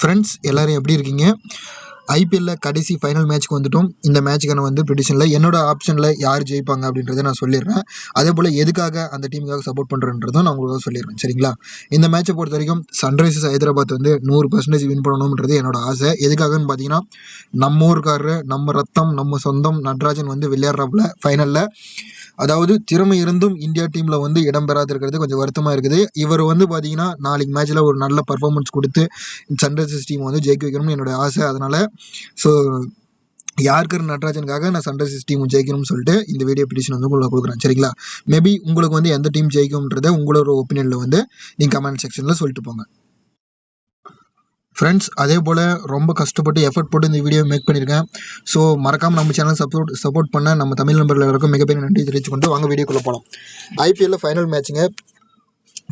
Friends எல்லாரும் எப்படி இருக்கீங்க? ஐபிஎல்ல கடைசி ஃபைனல் மேட்ச்க்கு வந்துட்டோம். இந்த மேட்ச்க்கான ப்ரெடிக்ஷனில் என்னோட ஆப்ஷனில் யார் ஜெயிப்பாங்க அப்படின்றத நான் சொல்லிடுறேன். அதே போல் எதுக்காக அந்த டீமுக்காக சப்போர்ட் பண்ணுறன்றதும் நான் உங்களுக்கு சொல்லிடுறேன். சரிங்களா? இந்த மேட்சை பொறுத்த வரைக்கும் சன்ரைசர்ஸ் ஹைதராபாத் 100% வின் பண்ணணும்ன்றது என்னோட ஆசை. எதுக்காகன்னு பார்த்தீங்கன்னா, நம்ம ஊருக்காரரு, நம்ம ரத்தம், நம்ம சொந்தம் நட்ராஜன் விளையாடுறாப்புல ஃபைனலில். அதாவது திறமை இருந்தும் இந்தியா டீமில் இடம் பெறாது இருக்கிறது கொஞ்சம் வருத்தமாக இருக்குது. இவர் பார்த்தீங்கன்னா நாளைக்கு மேட்ச்சில் ஒரு நல்ல பர்ஃபார்மன்ஸ் கொடுத்து சன்ரைசர்ஸ் டீம் ஜெயிக்க வைக்கணும்னு என்னோட ஆசை. அதனால் ஸோ யாருக்கு நட்ராஜனுக்காக நான் சன்ரைசர்ஸ் டீம் ஜெயிக்கணும்னு சொல்லிட்டு இந்த வீடியோ ப்ரெடிக்ஷன் உங்களுக்கு கொடுக்குறேன். சரிங்களா? மேபி உங்களுக்கு எந்த டீம் ஜெயிக்கும்ன்றதை உங்களோட ஒப்பீனியனில் நீங்கள் கமெண்ட் செக்ஷனில் சொல்லிட்டு போங்க. ஃப்ரெண்ட்ஸ், அதே போல் ரொம்ப கஷ்டப்பட்டு எஃபர்ட் போட்டு இந்த வீடியோ மேக் பண்ணியிருக்கேன். ஸோ மறக்காமல் நம்ம சேனல் சப்போர்ட் பண்ண நம்ம தமிழ் நம்பரில் எல்லாருக்கும் மிகப்பெரிய நன்றி தெரிவிச்சுக்கொண்டு வாங்க வீடியோக்குள்ளே போகலாம். ஐபிஎல்ல ஃபைனல் மேட்சுங்க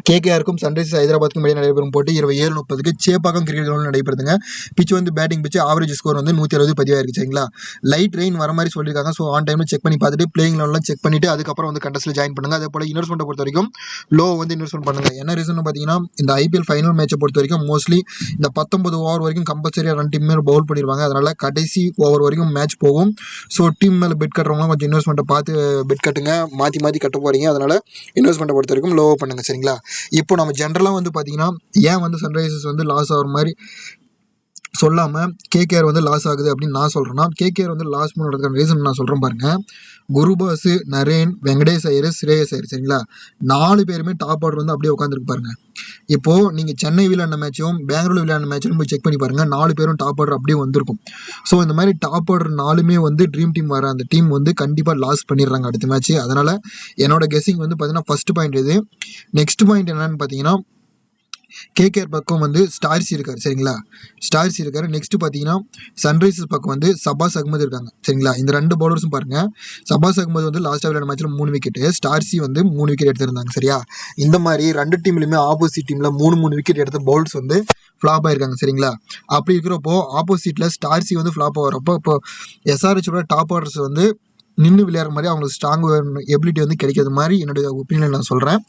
கேகேஆருக்கும் சன்ரைசர்ஸ் ஹைதராபாத்துக்கும் இடையே நடைபெறும் போட்டி 27:30 சேப்பாக்கம் கிரிக்கெட் கிரவுண்டில் நடைபெறுதுங்க. Pitch batting pitch average score 160 பதிவாயிருக்கு. சரிங்களா? லைட் ரெயின் வர மாதிரி சொல்லியிருக்காங்க. ஸோ ஆன் டைமில் செக் பண்ணி பார்த்துட்டு பிளேயிங் லெவலில் செக் பண்ணிட்டு அதுக்கப்புறம் கண்டஸ்ட்டில் ஜாயின் பண்ணுங்க. அதே போல் இன்வெஸ்ட்மெண்ட்டை பொறுத்த வரைக்கும் லோ இன்வெஸ்ட்மெண்ட் பண்ணுங்க. என்ன ரீசன் பார்த்தீங்கன்னா, இந்த ஐபிஎல் ஃபைனல் மேட்சை பொறுத்த வரைக்கும் மோஸ்ட்லி இந்த 19 ஓவர் வரைக்கும் கம்பல்சரியாக 2 டீம் மேலே பவுல் பண்ணிடுவாங்க. அதனால கடைசி ஓவர் வரைக்கும் மேட்ச் போகும். ஸோ டீம் மேலே பெட் கட்டுறவங்க கொஞ்சம் இன்வெஸ்ட்மெண்ட்டை பார்த்து பெட் கட்டுங்க. மாற்றி கட்ட போறீங்க. அதனால இன்வெஸ்ட்மெண்ட்டை பொறுத்த வரைக்கும் லோ பண்ணுங்க. சரிங்களா? இப்போ நம்ம ஜென்ரலாக பார்த்தீங்கன்னா, ஏன் சன்ரைசர்ஸ் லாஸ் ஆகிற மாதிரி சொல்லாமல் கேகேஆர் லாஸ் ஆகுது அப்படின்னு நான் சொல்கிறேன்னா, கேகேஆர் லாஸ் பண்ணுறதுக்கான ரீசன் நான் சொல்கிறேன் பாருங்க. குருபாஸ், நரேன், வெங்கடேஷ் ஐயர், ஸ்ரேயஸ் ஐயர். சரிங்களா? 4 பேருமே டாப் ஆர்டர் அப்படியே உட்காந்துருக்கு பாருங்க. இப்போ நீங்க சென்னை விளையாடின மேட்சும் பெங்களூர் விளையாடின மேட்சும் போய் செக் பண்ணி பாருங்க. 4 பேரும் டாப் ஆர்டர் அப்படியே வந்திருக்கும். ஸோ இந்த மாதிரி டாப் ஆர்டர் 4மே ட்ரீம் டீம் வர அந்த டீம் கண்டிப்பா லாஸ் பண்ணிடுறாங்க அடுத்த மேட்ச். அதனால என்னோட கெஸிங் பார்த்தீங்கன்னா ஃபர்ஸ்ட் பாயிண்ட் இது. நெக்ஸ்ட் பாயிண்ட் என்னன்னு பார்த்தீங்கன்னா, கேகேஆர் பக்கம் ஸ்டார்சி இருக்காரு. சரிங்களா? ஸ்டார்சி இருக்காரு. நெக்ஸ்ட் பார்த்தீங்கன்னா சன்ரைசர்ஸ் பக்கம் சபாஸ் அகமது இருக்காங்க. சரிங்களா? இந்த 2 பவுலர்ஸும் பாருங்க. சபாஸ் அகமது லாஸ்ட் விளையாட மேட்ச்ல 3 விக்கெட், ஸ்டார்சி 3 விக்கெட் எடுத்திருந்தாங்க. சரியா? இந்த மாதிரி 2 டீம்லயுமே ஆப்போசிட் டீம்ல 3 விக்கெட் எடுத்த பவுல்ஸ் ஃபிளாப் ஆயிருக்காங்க. சரிங்களா? அப்படி இருக்கிறப்போ ஆப்போசிட்ல ஸ்டார்சி ஃபிளாப் ஆகிறப்போ இப்போ எஸ்ஆர்ஹெச்சோட டாப் ஆர்டர்ஸ் நின்று விளையாடுற மாதிரி அவங்களுக்கு ஸ்ட்ராங் எபிலிட்டி கிடைக்காத மாதிரி என்னுடைய ஒப்பீனியன் நான் சொல்கிறேன்.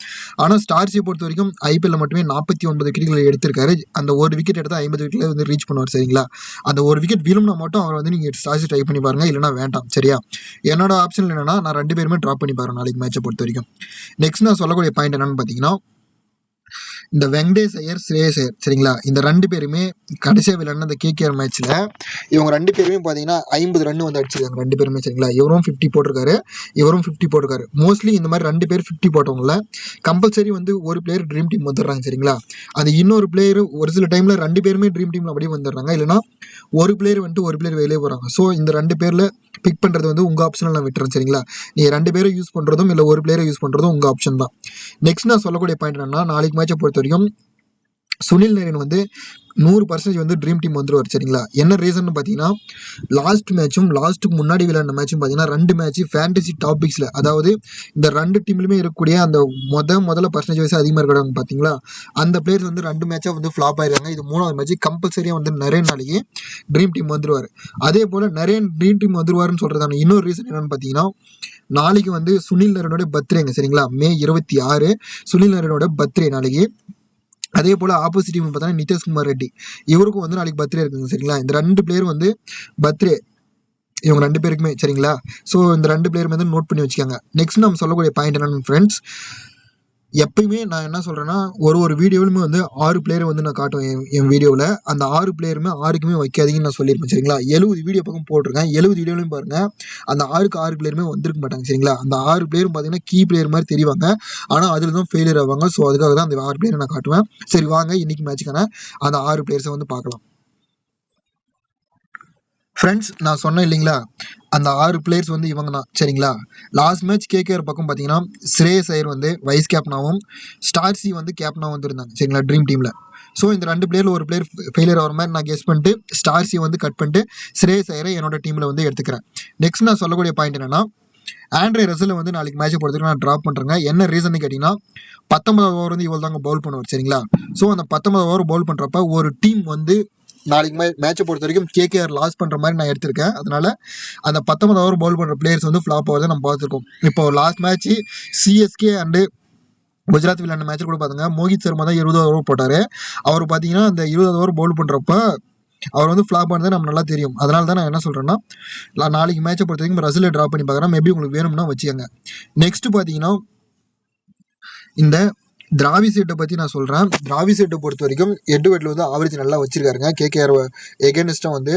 ஆனால் ஸ்டார்ஸை பொறுத்த வரைக்கும் ஐபிஎல்ல மட்டுமே 49 விக்கெட்டுகளை எடுத்திருக்காரு. அந்த ஒரு விக்கெட் எடுத்தால் 50 விக்கெட்ல ரீச் பண்ணுவார். சரிங்களா? அந்த ஒரு விக்கெட் விழும்னா மட்டும் அவர் நீங்கள் ஸ்டார்ஸை ட்ரை பண்ணி பாருங்க, இல்லைனா வேண்டாம். சரியா? என்னோட ஆப்ஷன் என்னன்னா, நான் 2 பேருமே ட்ராப் பண்ணி பாருங்க நாளைக்கு மேட்சை பொறுத்த வரைக்கும். நெக்ஸ்ட் நான் சொல்லக்கூடிய பாயிண்ட் என்னன்னு பார்த்தீங்கன்னா, இந்த வெங்கடேஷ் ஐயர், ஸ்ரேயஸ் ஐயர். சரிங்களா? இந்த 2 பேருமே கடைசியாக விளையாடின இந்த கேகேஆர் மேட்ச்ல இவங்க 2 பேருமே பார்த்தீங்கன்னா 50 ரன் அடிச்சிருக்காங்க 2 பேருமே. சரிங்களா? இவரும் 50 போட்டிருக்காரு, இவரும் 50 போட்டிருக்காரு. மோஸ்ட்லி இந்த மாதிரி 2 பேர் 50 போட்டவங்கள கம்பல்சரி ஒரு பிளேயர் ட்ரீம் டீம் வந்துடுறாங்க. சரிங்களா? அது இன்னொரு பிளேயர் ஒரு சில டைம்ல 2 பேருமே ட்ரீம் டீம்ல அப்படியே வந்துடுறாங்க. இல்லைன்னா ஒரு பிளேயர் ஒரு பிளேயர் வெளியே போறாங்க. ஸோ இந்த 2 பேர்ல பிக் பண்றது உங்க ஆப்ஷனில் நான் விட்டுறேன். சரிங்களா? நீங்க 2 பேரை யூஸ் பண்றதும் இல்லை ஒரு பிளேயரை யூஸ் பண்றதும் உங்க ஆப்ஷன் தான். நெக்ஸ்ட் நான் சொல்லக்கூடிய பாயிண்ட் என்னன்னா, நாளைக்கு மேட்சை பொறுத்த வரைக்கும் சுனில் நரேன் 100% ட்ரீம் டீம் வந்துருவார். சரிங்களா? என்ன ரீசன் பார்த்தீங்கன்னா, லாஸ்ட் மேட்சும் லாஸ்ட்டுக்கு முன்னாடி விளையாடின மேட்சும் பார்த்தீங்கன்னா 2 மேட்ச் ஃபேண்டசி டாபிக்ஸ்ல, அதாவது இந்த 2 டீம்லுமே இருக்கக்கூடிய அந்த முதல்ல பர்சன்டேஜ் வைஸ் அதிகமாக இருக்கிறாங்க பார்த்தீங்களா, அந்த பிளேயர்ஸ் 2 மேட்சா ஃபிளாப் ஆயிருக்காங்க. இது 3வது மேட்ச் கம்பல்சரியா நரேன் நாளைக்கு ட்ரீம் டீம் வந்துருவார். அதே போல நரேன் ட்ரீம் டீம் வந்துருவாருன்னு சொல்றதான இன்னொரு ரீசன் என்னன்னு பார்த்தீங்கன்னா, நாளைக்கு சுனில் நரேனோட பர்த்டேங்க. சரிங்களா? மே 26 சுனில் நரேனோட பர்த்டே நாளைக்கு. அதே போல ஆப்போசிட் டீம் பார்த்தீங்கன்னா நிதிஷ்குமார் ரெட்டி, இவருக்கும் நாளைக்கு பர்த்டே இருக்குங்க. சரிங்களா? இந்த 2 பிளேயர் பர்த்டே இவங்க 2 பேருக்குமே. சரிங்களா? ஸோ இந்த 2 பிளேயர் நோட் பண்ணி வச்சுக்காங்க. நெக்ஸ்ட் நம்ம சொல்லக்கூடிய பாயிண்ட் என்னன்னு ஃப்ரெண்ட்ஸ், எப்பயுமே நான் என்ன சொல்றேன்னா, ஒரு வீடியோலுமே 6 பிளேயர் நான் காட்டுவேன் என் வீடியோவில். அந்த 6 பிளேயருமே 6க்குமே வைக்காதீங்கன்னு நான் சொல்லியிருப்பேன். சரிங்களா? 70 வீடியோ பக்கம் போட்டிருக்கேன். 70 வீடியோலையும் பாருங்க, அந்த 6 பிளேயருமே வந்திருக்க மாட்டாங்க. சரிங்களா? அந்த 6 பிளேயரும் பார்த்தீங்கன்னா கீ பிளேயர் மாதிரி தெரிவாங்க, ஆனால் அதில் தான் ஃபெயிலியர் ஆவாங்க. ஸோ அதுக்காக தான் அந்த 6 பிளேயரை நான் காட்டுவேன். சரி வாங்க இன்னைக்கு மேட்சுக்கான அந்த 6 பிளேயர்ஸை பார்க்கலாம். ஃப்ரெண்ட்ஸ், நான் சொன்னேன் இல்லைங்களா, அந்த 6 பிளேயர்ஸ் இவங்க தான். சரிங்களா? லாஸ்ட் மேட்ச் கேகேஆர் பக்கம் பார்த்தீங்கன்னா ஸ்ரேயஸ் ஐயர் வைஸ் கேப்டனாகவும் ஸ்டார்சி கேப்டனாகவும் இருந்தாங்க. சரிங்களா? ட்ரீம் டீம்ல. ஸோ இந்த 2 பிளேயர்ல ஒரு பிளேயர் ஃபெயிலியர் ஆகிற மாதிரி நான் கெஸ் பண்ணிட்டு ஸ்டார்சி கட் பண்ணிட்டு ஸ்ரேயஸ் ஐயரை என்னோட டீம்ல எடுத்துக்கிறேன். நெக்ஸ்ட் நான் சொல்லக்கூடிய பாயிண்ட் என்னன்னா, ஆண்ட்ரே ரசல் நாளைக்கு மேட்சை பொறுத்தவரைக்கும் நான் ட்ராப் பண்றேங்க. என்ன ரீசன் கேட்டீங்கன்னா, 19வது ஓவர் இவள் தாங்க பவுல் பண்ணுவார். சரிங்களா? ஸோ அந்த 19வது ஓவர் பவுல் பண்றப்ப ஒரு டீம் நாளைக்கு மேட்சை பொறுத்த வரைக்கும் கேகேஆர் லாஸ் பண்ற மாதிரி நான் எடுத்திருக்கேன். அதனால அந்த 19வது ஓவர் பவுல் பண்ற பிளேயர்ஸ் ஃபிளாப் ஆகிறத நம்ம பார்த்துருக்கோம். இப்போ last match CSK and Gujarat விளையாண்ட மேட்ச் கூட பாருங்க, மோஹித் சர்மா தான் 20 ஓவர் போட்டாரு. அவர் பாத்தீங்கன்னா அந்த 20 ஓவர் பவுல் பண்றப்ப அவர் வந்து ஃபிளாப் ஆனது நம்ம நல்லா தெரியும். அதனால தான் நான் என்ன சொல்றேன்னா, நாளைக்கு மேட்சை பொறுத்த வரைக்கும் ரசிலை டிராப் பண்ணி பார்க்குறேன். மேபி உங்களுக்கு வேணும்னா வச்சுக்கோங்க. நெக்ஸ்ட் பாத்தீங்கன்னா இந்த திராவிசெட்டை பத்தி நான் சொல்றேன். திராவிசெட்டை பொறுத்த வரைக்கும் எட்வர்ட்ல வந்து ஆவரேஜ் நல்லா வச்சிருக்காருங்க. கேகேஆர் எகேனிஸ்டா வந்து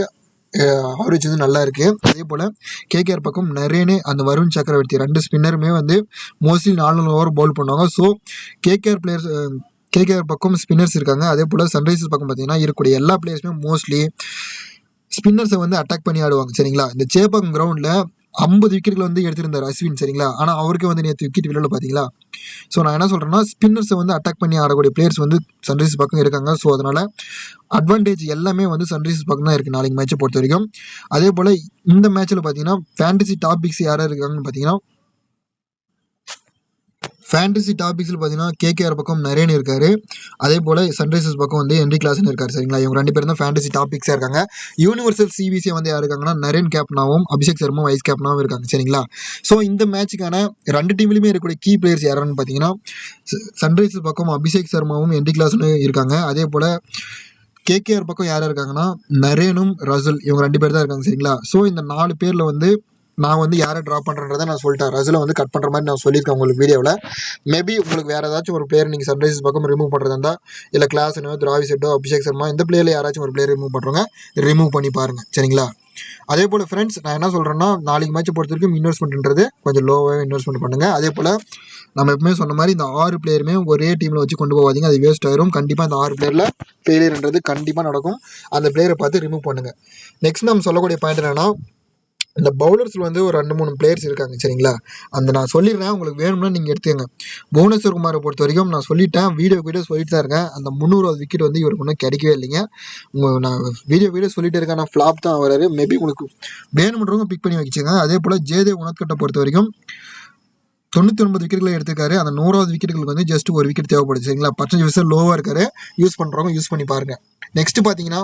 ஆவரேஜ் வந்து நல்லா இருக்கு. அதே போல கேகேஆர் பக்கம் நரேனு அந்த வருண் சக்கரவர்த்தி 2 ஸ்பின்னருமே வந்து மோஸ்ட்லி 4 ஓவர் பவுல் பண்ணுவாங்க. ஸோ கேகேஆர் பக்கம் ஸ்பின்னர்ஸ் இருக்காங்க. அதே போல சன்ரைசர்ஸ் பக்கம் பார்த்தீங்கன்னா இருக்கக்கூடிய எல்லா பிளேயர்ஸுமே மோஸ்ட்லி ஸ்பின்னர்ஸை வந்து அட்டாக் பண்ணி ஆடுவாங்க. சரிங்களா, இந்த சேப்பாக்கம் கிரவுண்ட்ல 50 விக்கெட்டுகள் வந்து எடுத்திருந்தார் அஸ்வின். சரிங்களா, ஆனால் அவருக்கு வந்து நேற்று விக்கெட் விழல பார்த்தீங்களா. ஸோ நான் என்ன சொல்றேன்னா, ஸ்பின்னர்ஸை வந்து அட்டாக் பண்ணி ஆடக்கூடிய பிளேயர்ஸ் வந்து சன்ரைசர்ஸ் பக்கம் இருக்காங்க. ஸோ அதனால அட்வான்டேஜ் எல்லாமே வந்து சன்ரைசர்ஸ் பக்கம் தான் இருக்கு நாளைக்கு மேட்சை பொறுத்த வரைக்கும். அதே போல இந்த மேட்ச்ல பார்த்தீங்கன்னா ஃபேண்டசி டாபிக்ஸ் யாராவது இருக்காங்கன்னு பார்த்தீங்கன்னா, ஃபேண்டசி டாபிக்ஸில் பார்த்தீங்கன்னா கேகேஆர் பக்கம் நரேன் இருக்காரு. அதே போல சன்ரைசர்ஸ் பக்கம் வந்து ஹென்ரி கிளாசன் இருக்காரு. சரிங்களா, இவங்க 2 பேரும் தான் ஃபேண்டசி டாபிக்ஸாக இருக்காங்க. யூனிவர்சல் சிவிசி வந்து யார் இருக்காங்கன்னா, நரேன் கேப்டனாகவும் அபிஷேக் சர்மா வைஸ் கேப்டனாகவும் இருக்காங்க. சரிங்களா, ஸோ இந்த மேட்சுக்கான 2 டீம்லையுமே இருக்கக்கூடிய கீ பிளேயர்ஸ் யாருன்னு பார்த்தீங்கன்னா, சன்ரைசர்ஸ் பக்கம் அபிஷேக் சர்மாவும் ஹென்ரி கிளாசனும் இருக்காங்க. அதே போல கேகேஆர் பக்கம் யார் இருக்காங்கன்னா, நரேனும் ரசல், இவங்க 2 பேர் தான் இருக்காங்க. சரிங்களா, ஸோ இந்த 4 பேர்ல வந்து நான் வந்து யாரை ட்ராப் பண்ணுறேன்றதை நான் சொல்லிட்டேன். ரசலை வந்து கட் பண்ணுற மாதிரி நான் சொல்லியிருக்கேன் உங்களுக்கு வீடியோவில். மேபி உங்களுக்கு வேறு ஏதாச்சும் ஒரு பிளேயர் நீங்கள் சன்ரைசர்ஸ் பக்கம் ரிமூவ் பண்ணுறதா இருந்தால், இல்லை கிளாஸனோ திராவிசெட்டோ அபிஷேக் சர்மா இந்த பிளேயரில் யாராச்சும் ஒரு பிளேயர் ரிமூவ் பண்ணுறவங்க ரிமூவ் பண்ணி பாருங்கள். சரிங்களா, அதே போல் ஃப்ரெண்ட்ஸ் நான் என்ன சொல்கிறேன்னா, நாளைக்கு மேட்சை பொறுத்த வரைக்கும் இன்வெஸ்ட்மெண்ட்ன்றது கொஞ்சம் லோவாக இன்வெஸ்ட்மெண்ட் பண்ணுங்கள். அதே போல் நம்ம எப்பவுமே சொன்ன மாதிரி இந்த 6 பிளேயருமே ஒரே டீமில் வச்சு கொண்டு போகாதீங்க, அது வேஸ்ட் ஆயிரும். கண்டிப்பாக இந்த 6 பிளேயரில் ஃபெயிலியர்ன்றது கண்டிப்பாக நடக்கும். அந்த பிளேயரை பார்த்து ரிமூவ் பண்ணுங்கள். நெக்ஸ்ட் நம்ம சொல்லக்கூடிய பாயிண்ட் என்னன்னா, இந்த பவுலர்ஸில் வந்து ஒரு 2-3 பிளேயர்ஸ் இருக்காங்க. சரிங்களா, அந்த நான் சொல்லிடுறேன், உங்களுக்கு வேணும்னா நீங்கள் எடுத்துக்கங்க. புவனேஸ்வர் குமாரை பொறுத்த வரைக்கும் நான் சொல்லிட்டேன், வீடியோ சொல்லிட்டு தான் இருக்கேன். அந்த 300 விக்கெட் வந்து இவருக்கு ஒன்றும் கிடைக்கவே இல்லைங்க. நான் வீடியோ சொல்லிட்டு இருக்கேன், நான் ஃப்ளாப் தான் வராரு. மேபி உங்களுக்கு வேணும்ன்றவங்க பிக் பண்ணி வச்சுங்க. அதே போல் ஜெயதேவ் உனத்கட்டை பொறுத்த வரைக்கும் 99 விக்கெட்டுகளை எடுத்துக்காரு. அந்த 100வது விக்கெட்டுகளுக்கு வந்து ஜஸ்ட் ஒரு விக்கெட் தேவைப்படுது. சரிங்களா, பர்சன்டேஜ் லோவாக இருக்காரு. யூஸ் பண்ணுறவங்க யூஸ் பண்ணி பாருங்க. நெக்ஸ்ட் பார்த்தீங்கன்னா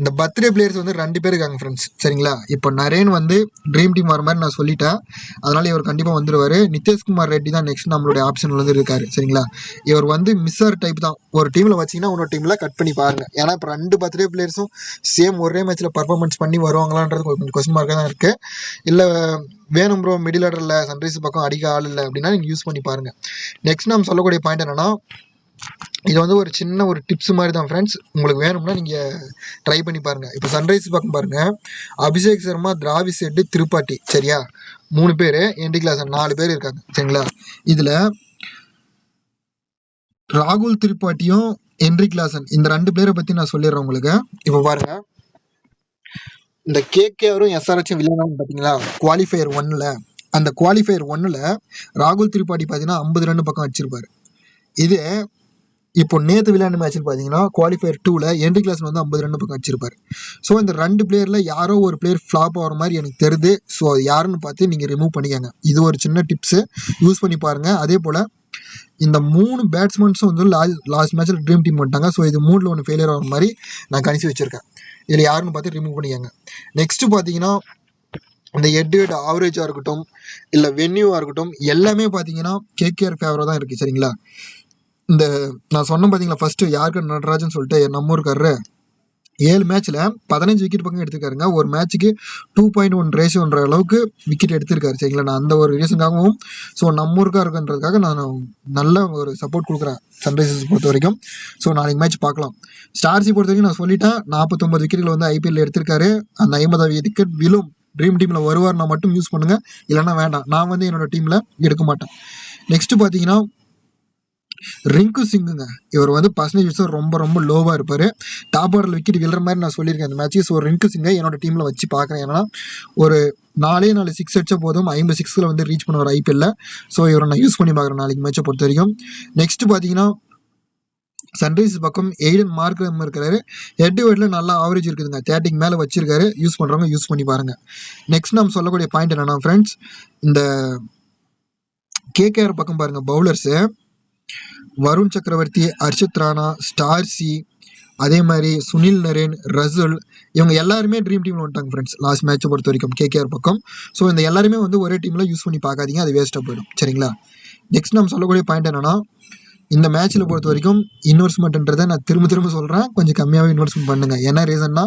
இந்த பர்த்டே பிளேயர்ஸ் வந்து 2 பேர் இருக்காங்க ஃப்ரெண்ட்ஸ். சரிங்களா, இப்போ நரேன் வந்து ட்ரீம் டீம் வர மாதிரி நான் சொல்லிட்டேன். அதனால இவர் கண்டிப்பாக வந்துருவாரு. நிதேஷ்குமார் ரெட்டி தான் நெக்ஸ்ட் நம்மளுடைய ஆப்ஷன்ல வந்து இருக்காரு. சரிங்களா, இவர் வந்து மிஸ்ஸர் டைப் தான். ஒரு டீம்ல வச்சிங்கன்னா இன்னொரு டீம்ல கட் பண்ணி பாருங்க. ஏன்னா இப்போ 2 பர்த்டே பிளேயர்ஸும் சேம் ஒரே மேட்ச்ல பர்ஃபார்மன்ஸ் பண்ணி வருவாங்களான்றது கொஞ்சம் கொஸ்டின் மார்க்காக தான் இருக்கு. இல்லை வேணும் ப்ரோ மிடில் ஆர்டரில் சன்ரைஸ் பக்கம் அடிக்க ஆள் இல்லை அப்படின்னா நீங்கள் யூஸ் பண்ணி பாருங்க. நெக்ஸ்ட் நம்ம சொல்லக்கூடிய பாயிண்ட் என்னன்னா, இது வந்து ஒரு சின்ன ஒரு டிப்ஸ் மாதிரி தான் ஃப்ரெண்ட்ஸ். உங்களுக்கு வேணும்னா நீங்கள் ட்ரை பண்ணி பாருங்கள். இப்போ சன்ரைஸ் பக்கம் பாருங்கள், அபிஷேக் சர்மா, திராவிசெட்டு, திரிபாட்டி. சரியா, 3 பேர், ஹென்ரி கிளாசன் 4 பேர் இருக்காங்க. சரிங்களா, இதில் ராகுல் திரிபாட்டியும் ஹென்ரி கிளாசன் இந்த 2 பேரை பற்றி நான் சொல்லிடுறேன் உங்களுக்கு. இப்போ பாருங்கள், இந்த கேகேஆரும் எஸ்ஆர்ஹெச்சும் விளையாடுறாங்க பார்த்தீங்களா குவாலிஃபயர் 1ல். அந்த குவாலிஃபயர் 1ல் ராகுல் திரிபாட்டி பார்த்தீங்கன்னா 50 ரன் பக்கம் அடிச்சிருப்பாரு. இது இப்போ நேற்று விளையாண்டு மேட்ச்னு பார்த்தீங்கன்னா குவாலிஃபயர் 2ல் ஹென்ரி கிளாசன் வந்து 50 ரன் பக்கம் அடிச்சிருப்பாரு. ஸோ இந்த 2 பிளேயரில் யாரோ ஒரு பிளேயர் ஃப்ளாப் ஆகிற மாதிரி எனக்கு தெரியுது. ஸோ அது யாருன்னு பார்த்து நீங்கள் ரிமூவ் பண்ணிக்கோங்க. இது ஒரு சின்ன டிப்ஸு, யூஸ் பண்ணி பாருங்கள். அதே போல் இந்த 3 பேட்ஸ்மேன்ஸும் வந்து லாஸ்ட் மேட்ச்சில் ட்ரீம் டீம் பண்ணிட்டாங்க. ஸோ இது 3ல் 1 ஃபெயிலியர் ஆகிற மாதிரி நான் கணிச்சு வச்சுருக்கேன். இதில் யாருன்னு பார்த்து ரிமூவ் பண்ணிக்கோங்க. நெக்ஸ்ட்டு பார்த்தீங்கன்னா இந்த எட்வர்ட் ஆவரேஜாக இருக்கட்டும், இல்லை வென்யூவாக இருக்கட்டும், எல்லாமே பார்த்தீங்கன்னா கேகேஆர் ஃபேவராக தான் இருக்குது. சரிங்களா, இந்த நான் சொன்னேன் பார்த்தீங்களா ஃபர்ஸ்ட் யாருக்கு நடராஜன் சொல்லிட்டு நம்ம ஊருக்காரரு 7 மேட்ச்ல 15 விக்கெட் பக்கம் எடுத்துருக்காருங்க. ஒரு மேட்ச்சுக்கு 2.1 ரேஷியோன்ற அளவுக்கு விக்கெட் எடுத்திருக்காரு. சரிங்களா, நான் அந்த ஒரு ரீசனுக்காகவும் ஸோ நம்ம ஊருக்கா இருக்குன்றதுக்காக நான் நல்ல ஒரு சப்போர்ட் கொடுக்குறேன் சன்ரைசர்ஸ் பொறுத்த வரைக்கும். ஸோ நாளைக்கு மேட்ச் பார்க்கலாம். ஸ்டார்ஸை பொறுத்த வரைக்கும் நான் சொல்லிட்டேன், 49 விக்கெட்டுகள் வந்து ஐபிஎல் எடுத்திருக்காரு. அந்த 50வது விக்கெட் விழும். ட்ரீம் டீமில் வருவார்னா மட்டும் யூஸ் பண்ணுங்க, இல்லைன்னா வேண்டாம். நான் வந்து என்னோட டீமில் எடுக்க மாட்டேன். நெக்ஸ்ட் பார்த்தீங்கன்னா ரிங்கு சிங்குங்க. இவர் வந்து பர்சன்டேஜ் ரொம்ப ரொம்ப லோவாக இருப்பார். டாப் ஆர்டரில் விக்கெட் விழுற மாதிரி நான் சொல்லியிருக்கேன் இந்த மேட்ச்சு. ஸோ ரிங்கு சிங்கை என்னோட டீமில் வச்சு பார்க்குறேன். ஏன்னா ஒரு 4 6 அடிச்சா போதும், 50 6ல் வந்து ரீச் பண்ணுவார் ஐபிஎல்ல. ஸோ இவரை நான் யூஸ் பண்ணி பார்க்குறேன் நாளைக்கு மேட்சை பொறுத்த வரைக்கும். நெக்ஸ்ட் பார்த்தீங்கன்னா சன்ரைசர்ஸ் பக்கம் எய்டன் மார்க்ரம் இருக்கிறாரு. எட்வர்டில் நல்லா ஆவரேஜ் இருக்குதுங்க, 30க்கு மேலே வச்சிருக்காரு. யூஸ் பண்ணுறவங்க யூஸ் பண்ணி பாருங்கள். நெக்ஸ்ட் நம்ம சொல்லக்கூடிய பாயிண்ட் என்னன்னா ஃப்ரெண்ட்ஸ், இந்த கேகேஆர் பக்கம் பாருங்கள், பவுலர்ஸு வருண் சக்கரவர்த்தி, ஹர்ஷித் ராணா, ஸ்டார்சி, அதே மாதிரி சுனில் நரேன், ரசல், இவங்க எல்லாருமே ட்ரீம் டீமில் வந்துட்டாங்க ஃப்ரெண்ட்ஸ் லாஸ்ட் மேட்சை பொறுத்த வரைக்கும் கேகேஆர் பக்கம். ஸோ இந்த எல்லாருமே வந்து ஒரே டீமில் யூஸ் பண்ணி பார்க்காதீங்க, அது வேஸ்ட்டாக போயிடும். சரிங்களா, நெக்ஸ்ட் நம்ம சொல்லக்கூடிய பாயிண்ட் என்னன்னா, இந்த மேட்ச்சில் பொறுத்த வரைக்கும் இன்வெஸ்ட்மெண்ட்ன்றதை நான் திரும்ப சொல்கிறேன், கொஞ்சம் கம்மியாகவே இன்வெஸ்ட்மெண்ட் பண்ணுங்க. என்ன ரீசன்னா,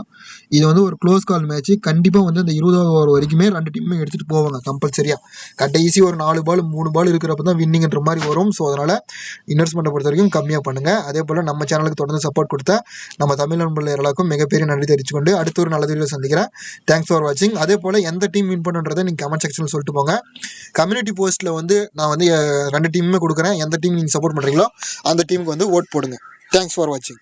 இது வந்து ஒரு க்ளோஸ் கால் மேட்ச். கண்டிப்பாக வந்து அந்த 20வது ஓவர் வரைக்குமே 2 டீமுமே எடுத்துகிட்டு போவாங்க கம்பல்சரியாக. கடைசி ஒரு 4 பால் 3 பால் இருக்கிறப்ப தான் வின்னிங்ன்ற மாதிரி வரும். ஸோ அதனால் இன்வெஸ்ட்மெண்ட்டை பொறுத்த வரைக்கும் கம்மியாக பண்ணுங்கள். அதே போல் நம்ம சேனலுக்கு தொடர்ந்து சப்போர்ட் கொடுத்தா நம்ம தமிழ் நண்பர்கள் எல்லாருக்கும் மிகப்பெரிய நன்றி தெரிவிச்சுக்கொண்டு அடுத்த ஒரு நல்ல வீடியோ சந்திக்கிறேன். தேங்க்ஸ் ஃபார் வாட்சிங். அதே போல் எந்த டீம் வின் பண்ணுன்றதை நீங்கள் கமெண்ட் செக்ஷனில் சொல்லிட்டு போங்க. கம்யூனிட்டி போஸ்ட்டில் வந்து நான் வந்து 2 டீமுமே கொடுக்குறேன். எந்த டீம் நீங்கள் சப்போர்ட் பண்ணுறீங்களோ அந்த டீமுக்கு வந்து ஓட் போடுங்க. தேங்க்ஸ் ஃபார் வாட்சிங்.